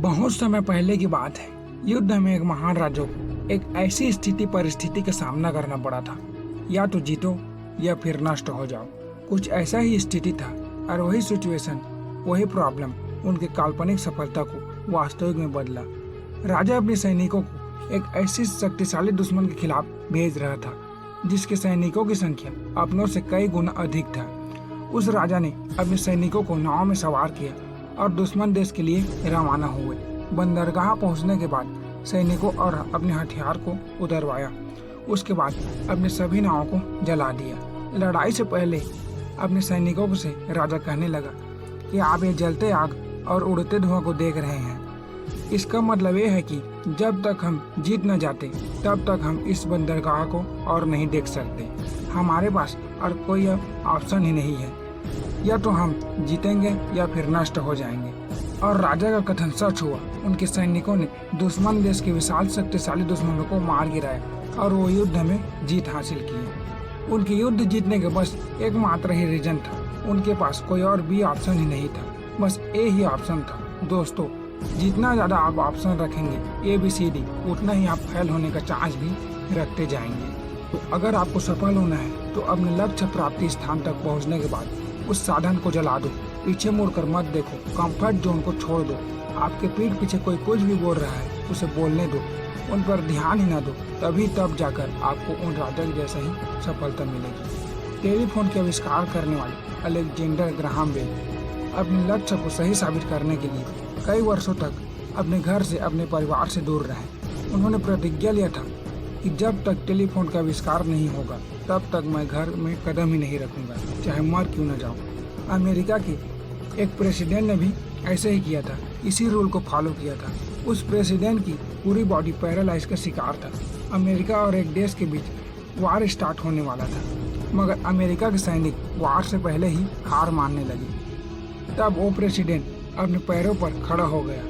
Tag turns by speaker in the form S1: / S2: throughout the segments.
S1: बहुत समय पहले की बात है। युद्ध में एक महान राजा को एक ऐसी परिस्थिति का सामना करना पड़ा था, या तो जीतो या फिर नष्ट हो जाओ। कुछ ऐसा ही स्थिति था और वही सिचुएशन, वही प्रॉब्लम उनके काल्पनिक सफलता को वास्तविक में बदला। राजा अपने सैनिकों को एक ऐसी शक्तिशाली दुश्मन के खिलाफ भेज रहा था जिसके सैनिकों की संख्या अपनों से कई गुना अधिक था। उस राजा ने अपने सैनिकों को नाव में सवार किया और दुश्मन देश के लिए रवाना हुए। बंदरगाह पहुंचने के बाद सैनिकों और अपने हथियार को उतरवाया। उसके बाद अपने सभी नावों को जला दिया। लड़ाई से पहले अपने सैनिकों से राजा कहने लगा कि आप ये जलते आग और उड़ते धुआं को देख रहे हैं। इसका मतलब ये है कि जब तक हम जीत न जाते तब तक हम इस बंदरगाह को और नहीं देख सकते। हमारे पास और कोई ऑप्शन ही नहीं है, या तो हम जीतेंगे या फिर नष्ट हो जाएंगे। और राजा का कथन सच हुआ। उनके सैनिकों ने दुश्मन देश के विशाल शक्तिशाली दुश्मनों को मार गिराया और वो युद्ध में जीत हासिल की। उनके युद्ध जीतने के बस एकमात्र ही रीजन था। उनके पास कोई और भी ऑप्शन ही नहीं था, बस ए ही ऑप्शन था। दोस्तों, जितना ज्यादा आप ऑप्शन रखेंगे ABCD, उतना ही आप फेल होने का चांस भी रखते जाएंगे। तो अगर आपको सफल होना है तो अपने लक्ष्य प्राप्ति स्थान तक पहुंचने के बाद उस साधन को जला दो। पीछे मुड़कर मत देखो, कंफर्ट जोन को छोड़ दो। आपके पीठ पीछे कोई कुछ भी बोल रहा है उसे बोलने दो, उन पर ध्यान ही ना दो। तब जाकर आपको उन राजा जैसा ही सफलता मिलेगी। टेलीफोन के आविष्कार करने वाले अलेक्जेंडर ग्राहम बेल अपने लक्ष्य को सही साबित करने के लिए कई वर्षों तक अपने घर से, अपने परिवार से दूर रहे। उन्होंने प्रतिज्ञा लिया था कि जब तक टेलीफोन का आविष्कार नहीं होगा तब तक मैं घर में कदम ही नहीं रखूंगा, चाहे मर क्यों न जाऊं। अमेरिका के एक प्रेसिडेंट ने भी ऐसे ही किया था, इसी रूल को फॉलो किया था। उस प्रेसिडेंट की पूरी बॉडी पैरालाइज का शिकार था। अमेरिका और एक देश के बीच वार स्टार्ट होने वाला था, मगर अमेरिका के सैनिक वार से पहले ही हार मानने लगे। तब वो प्रेसिडेंट अपने पैरों पर खड़ा हो गया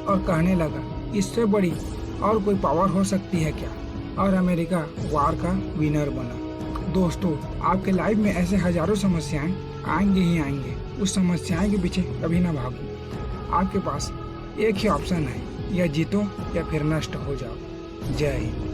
S1: और कहने लगा, इससे बड़ी और कोई पावर हो सकती है क्या? और अमेरिका वार का विनर बना। दोस्तों, आपके लाइफ में ऐसे हजारों समस्याएं आएंगे ही आएंगे। उस समस्याएं के पीछे कभी ना भागो। आपके पास एक ही ऑप्शन है, या जीतो या फिर नष्ट हो जाओ। जय हिंद।